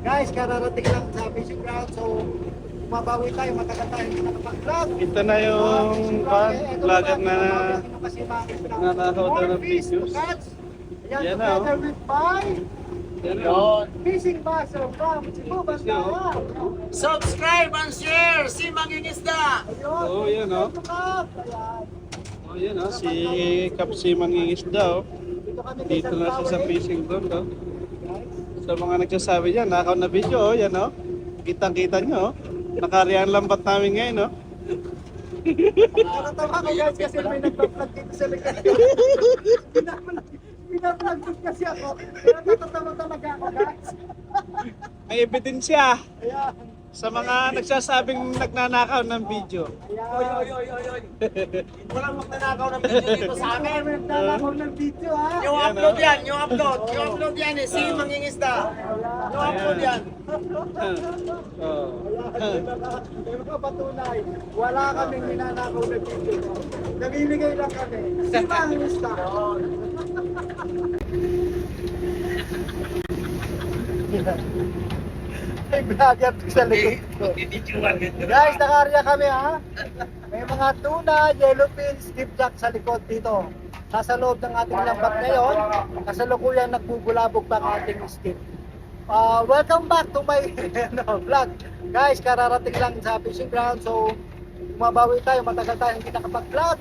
Guys, kararating lang sa fishing ground. So, mabawi tayo, matagal tayo hindi nakapag-vlog. Ito na yung vlogger na nagnanakaw daw ng videos. Yan, Yan na, together with my Yan o. fishing master from Cebu, Bantaya. Subscribe and share si Mangingisda. Ayun, Oo, yan, oh. ito ka. Ayan. Oh, yan o, si Kapsi Mangingisda o. Dito kami kay Dito na siya sa Sunflower Lake. fishing doon o. Guys, Sa mga nagsasabi dyan, nakaw na video o, yan o. Kitang-kita nyo o. Nakariyan lambat namin ngayon o. nakakatawa ko guys kasi may nagpa-vlog dito sa likod. Pinaplug din kasi ako. Kaya natatawa talaga ako guys. May ebidensya Ayan. sa mga nagsasabing nagnanakaw ng video. Ayan. Oy. Walang magnanakaw ng video dito sa amin. May naglalakaw ng video ha. Yung Yan, upload oh. yan, yung upload. Yung upload yan eh, si Mangingisda. Yung upload yan. Oh. May mga patunay. Wala kaming ninanakaw ng video. Namimigay lang kami. Si Mangista. May vlogger sa likod ko. Guys, nakarya kami ha. May mga tuna, yellowfin, skipjack sa likod dito. Nasa loob ng ating lambat ngayon, kasalukuyan nagbubulabog pa ang ating skip. Welcome back to my vlog. Guys, kararating lang sa fishing ground. So, mabawi tayo, matagal tayo hindi nakapag-vlog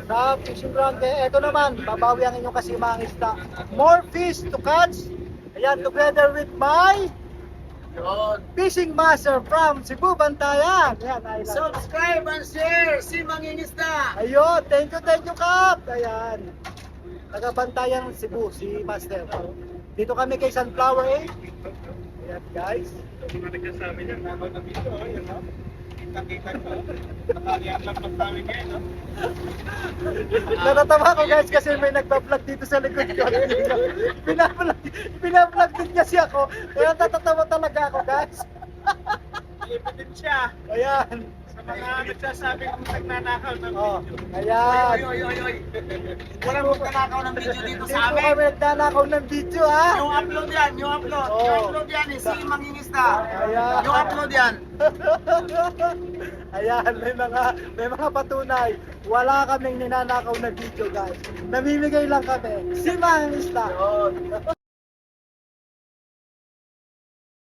sa fishing ground. Kaya eto naman, babawi ang inyong kasimang isda. More fish to catch. Ayan, together with my fishing master from Cebu, Bantaya. Ayan, ayun. Subscribe and share si Mangingisda. Ayun, thank you Kap. Ayan. Taga-Bantayan Cebu, si Master. Dito kami kay Sunflower Lake. Ayan guys. Sa mga nagsasabi dyan, nakaw na video o, yan o. Kitang-kita nyo o. Nakariyan lambat namin ngayon o. Natatawa ko guys kasi may nagpa-vlog dito sa likod ko. Pina-vlog din kasi ako. Kaya natatawa talaga ako guys. May ebidensya Ayan. sa mga nagsasabing nagnanakaw ng Oh, video. ayan. Oy. Walang magnanakaw ng video dito Hindi sa po amin. kami nagdanakaw ng video ha. Yung upload yan, yung upload. Oh. Yung upload yan eh, si Mangingisda. Ayan. Yung upload yan. Ayan, may mga patunay. Wala kaming ninanakaw na video guys. Namimigay lang kami. Si Mangista.